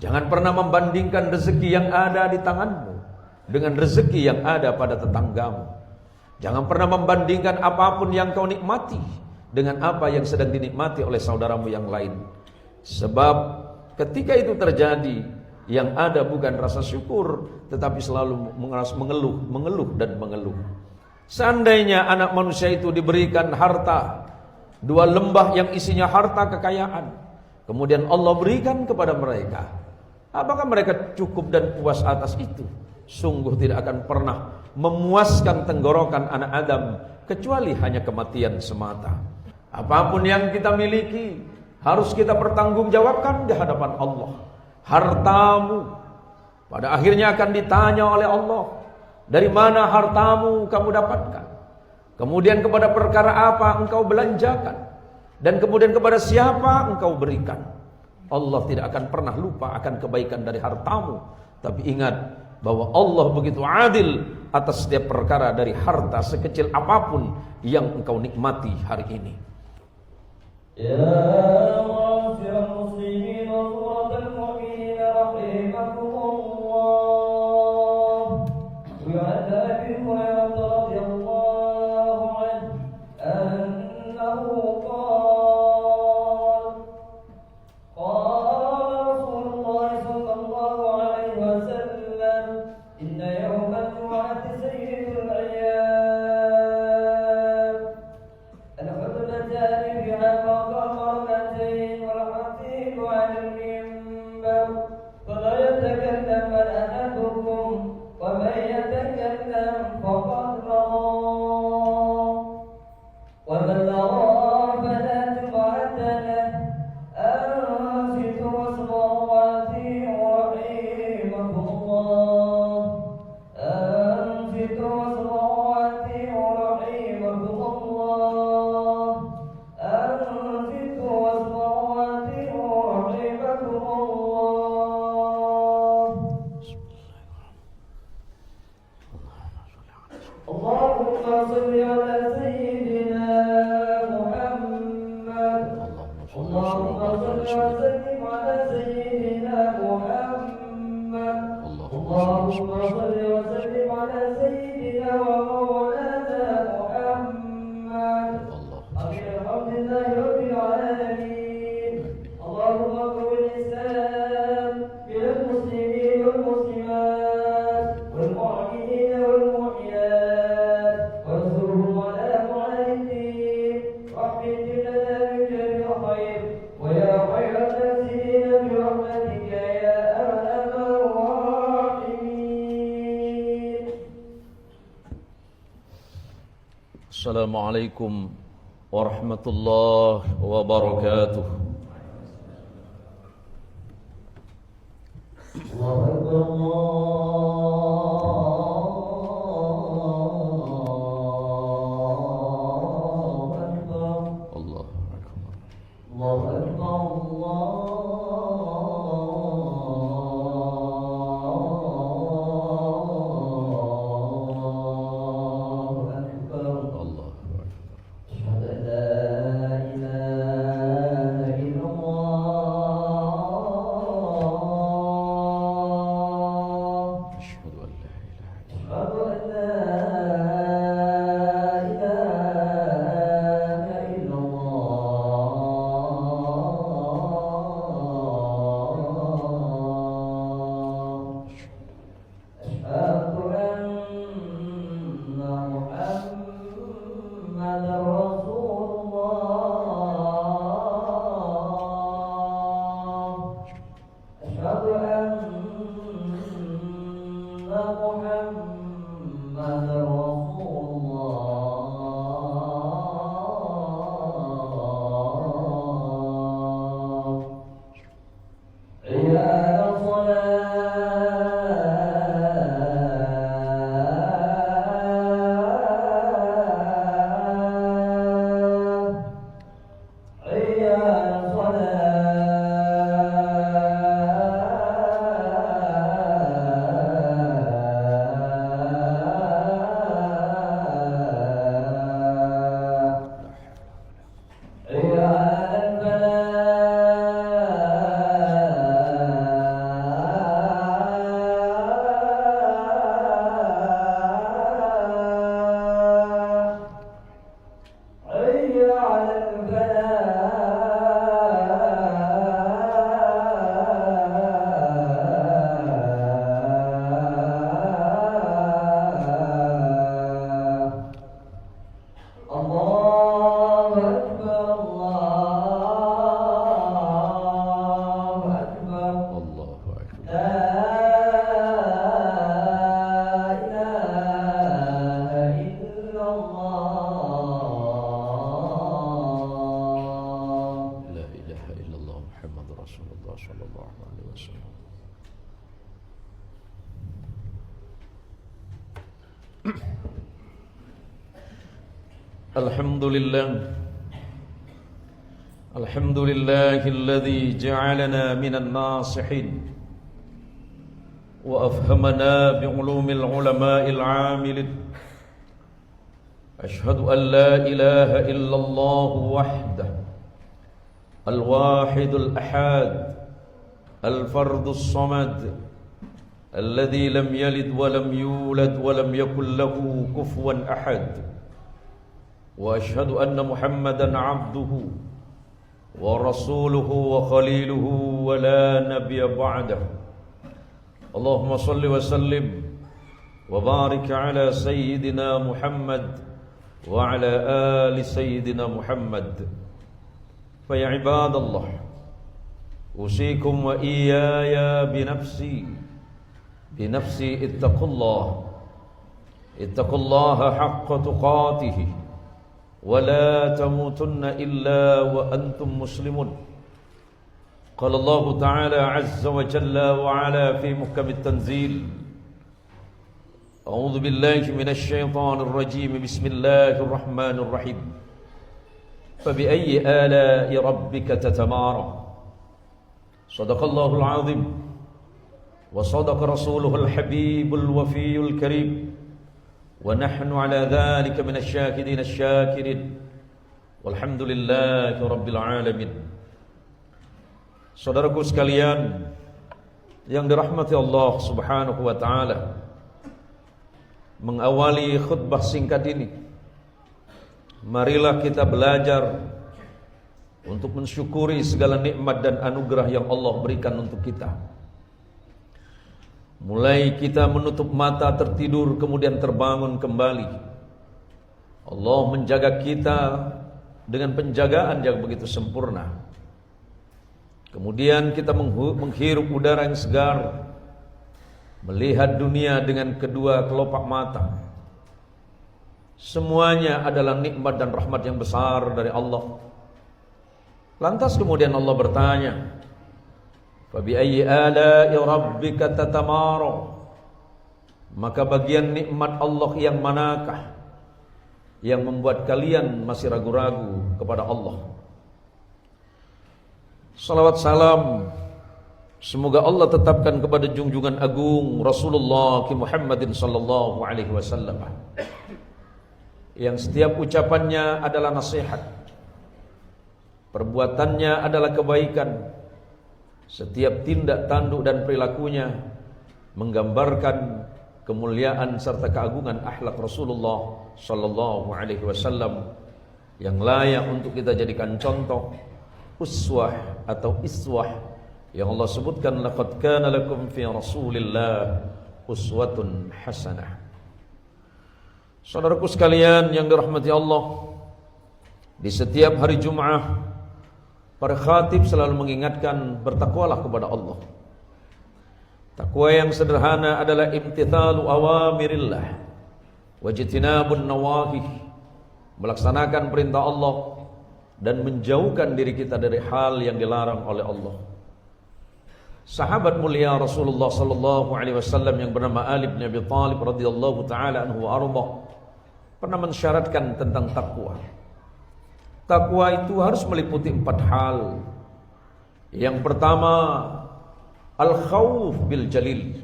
Jangan pernah membandingkan rezeki yang ada di tanganmu dengan rezeki yang ada pada tetanggamu. Jangan pernah membandingkan apapun yang kau nikmati dengan apa yang sedang dinikmati oleh saudaramu yang lain. Sebab ketika itu terjadi, yang ada bukan rasa syukur, tetapi selalu mengeluh dan mengeluh. Seandainya anak manusia itu diberikan harta, 2 lembah yang isinya harta kekayaan, kemudian Allah berikan kepada mereka, apakah mereka cukup dan puas atas itu? Sungguh tidak akan pernah memuaskan tenggorokan anak Adam, kecuali hanya kematian semata. Apapun yang kita miliki harus kita pertanggungjawabkan di hadapan Allah. Hartamu pada akhirnya akan ditanya oleh Allah, dari mana hartamu kamu dapatkan, kemudian kepada perkara apa engkau belanjakan, dan kemudian kepada siapa engkau berikan. Allah tidak akan pernah lupa akan kebaikan dari hartamu. Tapi ingat bahwa Allah begitu adil atas setiap perkara dari harta sekecil apapun yang engkau nikmati hari ini. Ya ma'asyiral muslimin wa suratal mu'minin rahimakumullah. Wa 'an Abi Hurairah radhiyallahu anhu annahu qala Rasulullah sallallahu alaihi wasallam, inna yawmal jumu'ati sayyidul ayyam. Al-hudbatani biha maqamatayni wal hatibu 'ala al-minbar. Fala yatakallam ahadukum wa man yatakallam faqad laha. Wa man laha fala jumu'ata lahu. Ansitu wasmawati rahimakumullah. Ansitu wasmawati rahimakumullah. Ansitu wasmawati rahimakumullah. Allahumma salli ala sayyidina Muhammad. Allahumma salli wa sallim ala sayyidina Muhammad. Allahumma salli wa sallim ala sayyidina wa maulana Muhammad. Alhamdulillahi rabbil alamin. Allahumma qul islam bil muslimin wal muslimat wal mu'minin wal mu'minat wansurhum ala mu'ahidin rahmatina bil khair wa ya khairan nasirina bi rahmatika ya arhamar rahimin. Assalamualaikum warahmatullahi wabarakatuh. Allahu akbar. Allahu akbar. Allahu akbar. Allahu akbar. Allahu akbar. Asyhadu an la ilaha illallah. Asyhadu an la ilaha Asyhadu an la ilaha illallah. Asyhadu anna Muhammadar Rasulullah. Asyhadu anna Muhammadar Rasulullah. Ya salat Allahu akbar. لا إله إلا الله La ilaha illallah Muhammad Rasulullah sallallahu alaihi wasallam. Alhamdulillah. Alhamdulillahilladzi ja'alana minan nasihin wa afhamana bi'ulumil ulama'il 'amilin. Ashhadu an la ilaha illallah wahdahu al-wahidul ahad al-fardus samad alladzi lam yalid wa lam yulad wa lam yakul lahu kufuwan ahad. Wa ashhadu anna Muhammadan 'abduhu wa rasuluhu wa khaliluhu wa la nabiyya ba'dahu. Allahumma salli wa sallim wa barik ala sayyidina Muhammad wa ala ali sayyidina Muhammad. Fa ya ibadallah, usikum wa iyaya binafsi ittaqullaha haqqa tuqatih ولا تموتن إلا وأنتم مسلمون. قال الله تعالى عز وجل وعلا في محكم التنزيل: أعوذ بالله من الشيطان الرجيم بسم الله الرحمن الرحيم فبأي آلاء ربك تتمارى. صدق الله العظيم وصدق رسوله الحبيب الوفي الكريم ونحن على ذلك من الشاهدين الشاكرين والحمد لله رب العالمين. Saudaraku sekalian yang dirahmati Allah Subhanahu wa taala, mengawali khutbah singkat ini, marilah kita belajar untuk mensyukuri segala nikmat dan anugerah yang Allah berikan untuk kita. Mulai kita menutup mata tertidur kemudian terbangun kembali, Allah menjaga kita dengan penjagaan yang begitu sempurna. Kemudian kita menghirup udara yang segar, melihat dunia dengan kedua kelopak mata. Semuanya adalah nikmat dan rahmat yang besar dari Allah. Lantas kemudian Allah bertanya, Fabi ayyi ala'i rabbika tatamara. Maka bagian nikmat Allah yang manakah yang membuat kalian masih ragu-ragu kepada Allah? Salawat salam semoga Allah tetapkan kepada junjungan agung Rasulullah Muhammadin sallallahu alaihi wasallam, yang setiap ucapannya adalah nasihat, perbuatannya adalah kebaikan, setiap tindak tanduk dan perilakunya menggambarkan kemuliaan serta keagungan akhlak Rasulullah sallallahu alaihi wasallam yang layak untuk kita jadikan contoh, uswah atau iswah yang Allah sebutkan, laqad kana lakum fi Rasulillah uswatun hasanah. Saudaraku sekalian yang dirahmati Allah, di setiap hari Jumat para khatib selalu mengingatkan bertakwalah kepada Allah. Takwa yang sederhana adalah imtithalu awamirillah wajtinabun nawahih, melaksanakan perintah Allah dan menjauhkan diri kita dari hal yang dilarang oleh Allah. Sahabat mulia Rasulullah sallallahu alaihi wasallam yang bernama Ali bin Abi Thalib radhiyallahu taala anhu wa ardhah pernah mensyaratkan tentang takwa. Takwa itu harus meliputi 4 hal. Yang pertama, al-khauf bil jalil.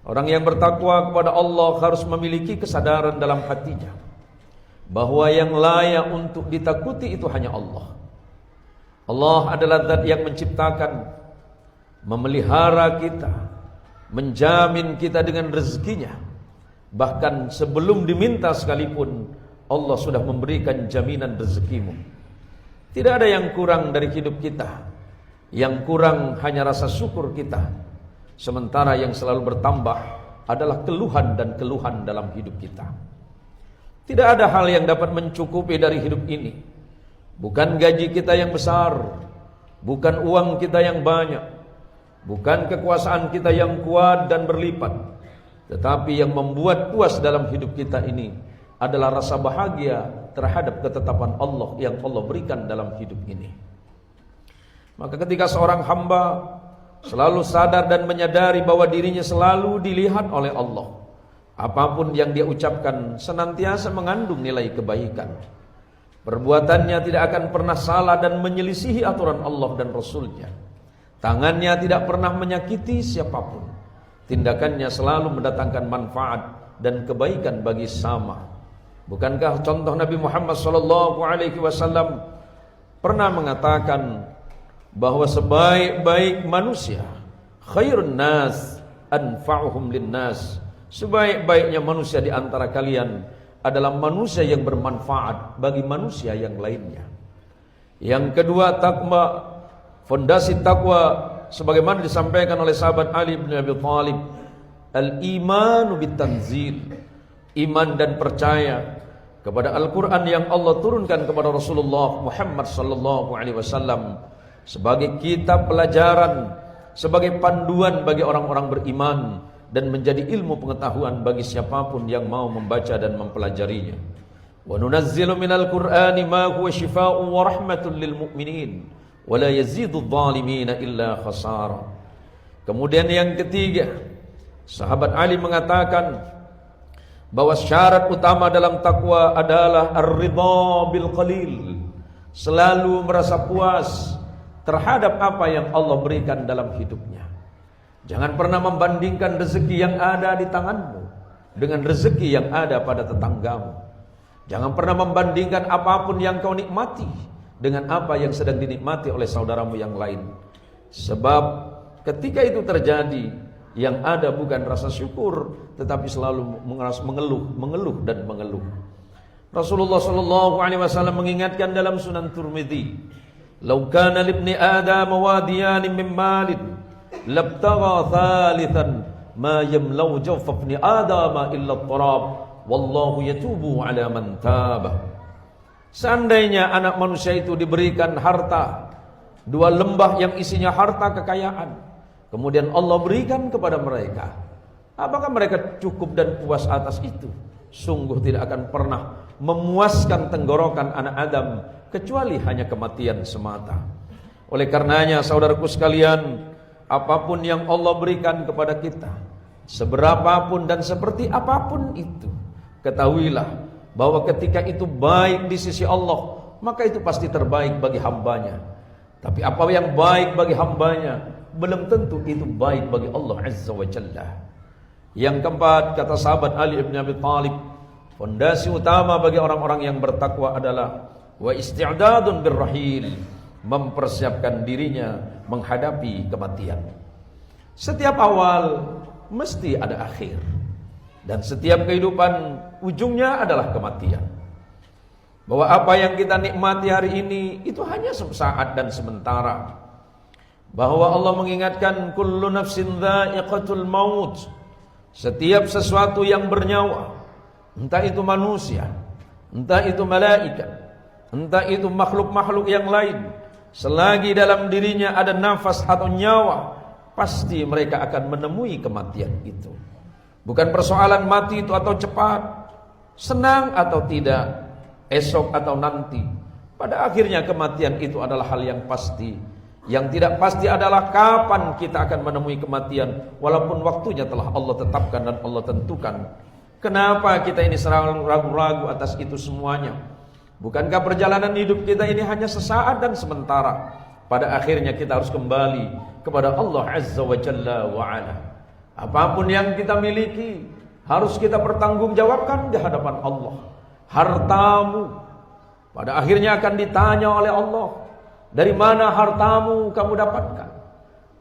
Orang yang bertakwa kepada Allah harus memiliki kesadaran dalam hatinya bahwa yang layak untuk ditakuti itu hanya Allah. Allah adalah zat yang menciptakan, memelihara kita, menjamin kita dengan rezekinya. Bahkan sebelum diminta sekalipun Allah sudah memberikan jaminan rezekimu. Tidak ada yang kurang dari hidup kita. Yang kurang hanya rasa syukur kita. Sementara yang selalu bertambah adalah keluhan dan keluhan dalam hidup kita. Tidak ada hal yang dapat mencukupi dari hidup ini. Bukan gaji kita yang besar, bukan uang kita yang banyak, Bukan kekuasaan kita yang kuat dan berlipat, tetapi yang membuat puas dalam hidup kita ini adalah rasa bahagia terhadap ketetapan Allah yang Allah berikan dalam hidup ini. Maka ketika seorang hamba selalu sadar dan menyadari bahwa dirinya selalu dilihat oleh Allah, apapun yang dia ucapkan senantiasa mengandung nilai kebaikan. Perbuatannya tidak akan pernah salah dan menyelisihi aturan Allah dan Rasulnya. Tangannya tidak pernah menyakiti siapapun. Tindakannya selalu mendatangkan manfaat dan kebaikan bagi sesama. Bukankah contoh Nabi Muhammad SAW pernah mengatakan bahwa sebaik-baik manusia, khairun nas anfa'uhum linnas, sebaik-baiknya manusia di antara kalian adalah manusia yang bermanfaat bagi manusia yang lainnya. Yang kedua, takwa. Fondasi takwa sebagaimana disampaikan oleh sahabat Ali bin Abi Thalib, al-imanu bitanzil, iman dan percaya kepada Al-Quran yang Allah turunkan kepada Rasulullah Muhammad SAW sebagai kitab pelajaran, sebagai panduan bagi orang-orang beriman, dan menjadi ilmu pengetahuan bagi siapapun yang mau membaca dan mempelajarinya. Wa nunazzilu minal Qur'ani ma huwa shifaa'un wa rahmatun lil mu'minin wa la yazidudz zalimina illa khasara. Kemudian yang ketiga, sahabat Ali mengatakan bahwa syarat utama dalam takwa adalah ar-ridha bil qalil, selalu merasa puas terhadap apa yang Allah berikan dalam hidupnya. Jangan pernah membandingkan rezeki yang ada di tanganmu dengan rezeki yang ada pada tetanggamu. Jangan pernah membandingkan apapun yang kau nikmati dengan apa yang sedang dinikmati oleh saudaramu yang lain. Sebab ketika itu terjadi, yang ada bukan rasa syukur, tetapi selalu mengeluh dan mengeluh. Rasulullah SAW mengingatkan dalam Sunan Tirmidzi, "Lau kana libni Adam wadiyan min malin, labtagha thalithan ma yamlau jawf ibni Adam illa at-turab, wallahu yatubu ala man taba." Seandainya anak manusia itu diberikan harta, dua lembah yang isinya harta kekayaan, kemudian Allah berikan kepada mereka, apakah mereka cukup dan puas atas itu? Sungguh tidak akan pernah memuaskan tenggorokan anak Adam kecuali hanya kematian semata. Oleh karenanya saudaraku sekalian, apapun yang Allah berikan kepada kita, seberapapun dan seperti apapun itu, ketahuilah bahwa ketika itu baik di sisi Allah, maka itu pasti terbaik bagi hambanya. Tapi apa yang baik bagi hambanya belum tentu itu baik bagi Allah Azza wa Jalla. Yang keempat, kata sahabat Ali bin Abi Thalib, fondasi utama bagi orang-orang yang bertakwa adalah wa isti'dadun birrahil, mempersiapkan dirinya menghadapi kematian. Setiap awal mesti ada akhir, dan setiap kehidupan ujungnya adalah kematian. Bahwa apa yang kita nikmati hari ini itu hanya sesaat dan sementara. Bahwa Allah mengingatkan kullu nafsin dha'iqatul maut, setiap sesuatu yang bernyawa, entah itu manusia, entah itu malaikat, entah itu makhluk-makhluk yang lain, selagi dalam dirinya ada nafas atau nyawa, pasti mereka akan menemui kematian itu. Bukan persoalan mati itu atau cepat, senang atau tidak, esok atau nanti. Pada akhirnya kematian itu adalah hal yang pasti. Yang tidak pasti adalah kapan kita akan menemui kematian, walaupun waktunya telah Allah tetapkan dan Allah tentukan. Kenapa kita ini selalu ragu-ragu atas itu semuanya? Bukankah perjalanan hidup kita ini hanya sesaat dan sementara? Pada akhirnya kita harus kembali kepada Allah Azza wa Jalla wa Ala. Apapun yang kita miliki harus kita pertanggungjawabkan di hadapan Allah. Hartamu pada akhirnya akan ditanya oleh Allah, dari mana hartamu kamu dapatkan?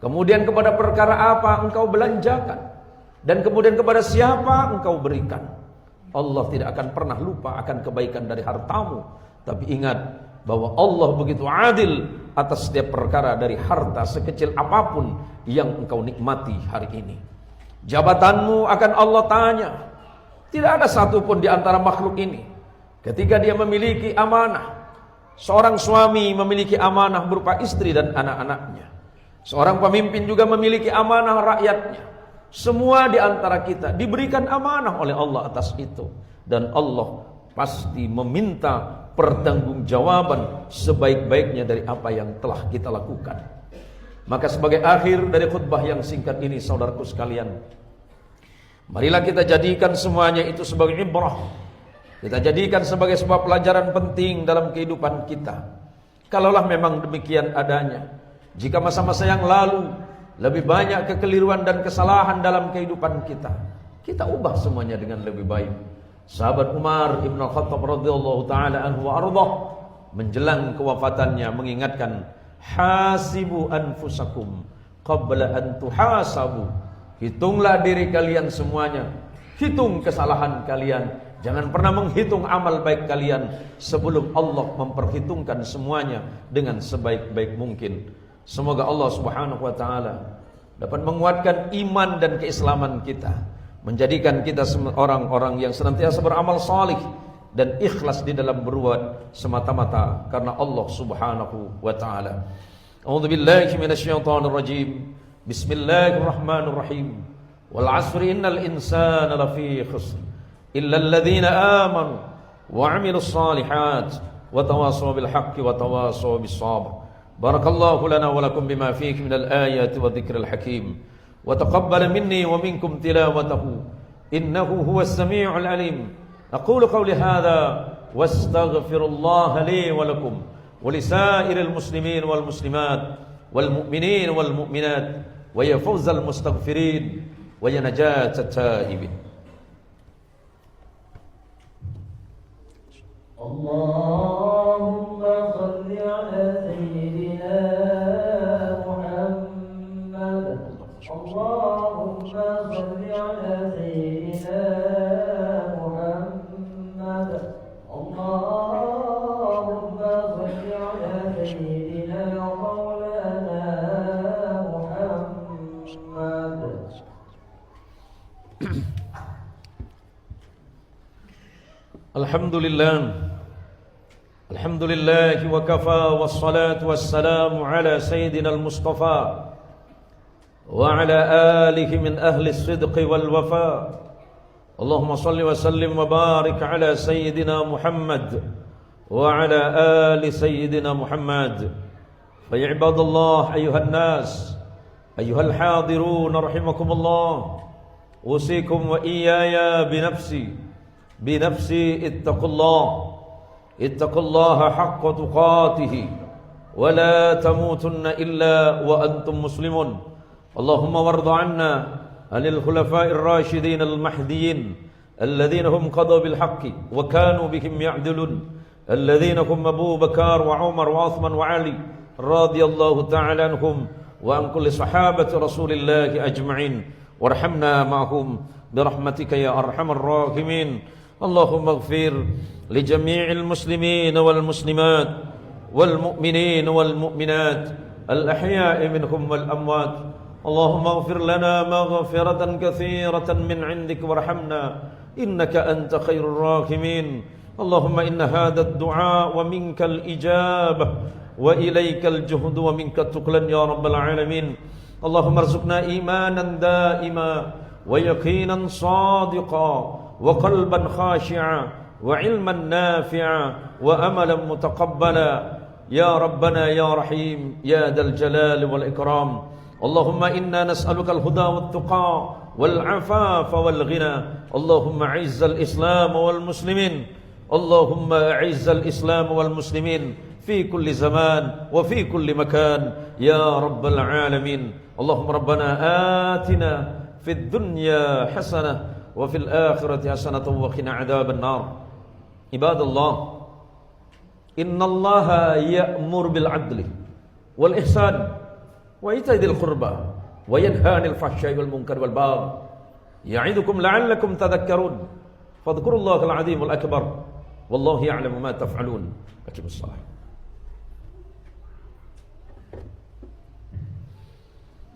Kemudian kepada perkara apa engkau belanjakan? Dan kemudian kepada siapa engkau berikan? Allah tidak akan pernah lupa akan kebaikan dari hartamu. Tapi ingat bahwa Allah begitu adil atas setiap perkara dari harta sekecil apapun yang engkau nikmati hari ini. Jabatanmu akan Allah tanya. Tidak ada satupun di antara makhluk ini, ketika dia memiliki amanah, seorang suami memiliki amanah berupa istri dan anak-anaknya, Seorang pemimpin juga memiliki amanah rakyatnya. Semua di antara kita diberikan amanah oleh Allah atas itu. Dan Allah pasti meminta pertanggungjawaban sebaik-baiknya dari apa yang telah kita lakukan. Maka sebagai akhir dari khutbah yang singkat ini, saudaraku sekalian, marilah kita jadikan semuanya itu sebagai ibrah. Kita jadikan sebagai sebuah pelajaran penting dalam kehidupan kita. Kalaulah memang demikian adanya, jika masa-masa yang lalu lebih banyak kekeliruan dan kesalahan dalam kehidupan kita, kita ubah semuanya dengan lebih baik. Sahabat Umar Ibn Khattab radhiyallahu ta'ala anhu wa ardhah menjelang kewafatannya mengingatkan, hasibu anfusakum qabla an tuhasabu. Hitunglah diri kalian semuanya, hitung kesalahan kalian. Jangan pernah menghitung amal baik kalian sebelum Allah memperhitungkan semuanya dengan sebaik-baik mungkin. Semoga Allah Subhanahu wa taala dapat menguatkan iman dan keislaman kita, menjadikan kita orang-orang yang senantiasa beramal salih dan ikhlas di dalam berbuat semata-mata karena Allah Subhanahu wa taala. A'udzu billahi minasyaitonir rajim. Bismillahirrahmanirrahim. Wal 'asri innal insana lafi khusr illa alladhina amanu wa 'amilus shalihat wa tawassaw bil haqqi wa tawassaw bis sabr. Barakallahu lana wa lakum bima fihi minal ayati wa dzikril hakim. Wa taqabbal minni wa minkum tilawatahu innahu huwas samii'ul 'aliim. Aqulu qawli hadha wastaghfirullaha li wa lakum wa lisairil muslimin wal muslimat wal mu'minin wal mu'minat wa ya fawzal mustaghfirin wa ya najatat taibin. Allahumma salli ala sayyidina Muhammad. Allahumma salli ala sayyidina Muhammad. Allahumma salli ala sayyidina maulana Muhammad. Alhamdulillah. Alhamdulillah wa kafa wassalatu wassalamu ala sayyidina al-Mustafa wa ala alihi min ahli as-sidqi wal wafa. Allahumma salli wa sallim wa barik ala sayyidina Muhammad wa ala ali sayyidina Muhammad. Fa ya ibadallah ayyuhan nas ayyuhal hadirun rahimakumullah. Usikum wa iyaya بنفسي اتقوا الله حق تقاته ولا تموتن إلا وأنتم مسلمون. اللهم وارض عنا عن الخلفاء الراشدين المهديين الذين هم قضوا بالحق وكانوا بهم يعدلون، الذين هم أبو بكر وعمر وعثمان وعلي رضي الله تعالى عنهم وعن كل صحابة رسول الله أجمعين، وارحمنا معهم برحمتك يا أرحم الراحمين. اللهم اغفر لجميع المسلمين والمسلمات والمؤمنين والمؤمنات الأحياء منهم والأموات. اللهم اغفر لنا مغفرة كثيرة من عندك وارحمنا إنك أنت خير الراحمين. اللهم إن هذا الدعاء ومنك الإجابة وإليك الجهد ومنك التكلن يا رب العالمين. اللهم ارزقنا إيمانا دائما ويقينا صادقا وقلبا خاشعا وعلما نافعا وأملا متقبلا يا ربنا يا رحيم يا ذا الجلال والإكرام. اللهم إنا نسألك الهدى والتقى والعفاف والغنى. اللهم أعز الإسلام والمسلمين. اللهم أعز الإسلام والمسلمين في كل زمان وفي كل مكان يا رب العالمين. اللهم ربنا آتنا في الدنيا حسنة وفي الآخرة حسنة وقنا عذاب النار. عباد الله، إن الله يأمر بالعدل والإحسان وإيتاء ذي القربى وينهى عن الفحشاء والمنكر والبغي يعظكم لعلكم تذكرون. فاذكروا الله العظيم الأكبر والله يعلم ما تفعلون. أقم الصلاة.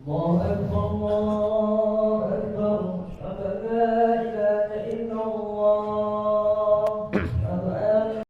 الله أكبر الله أكبر.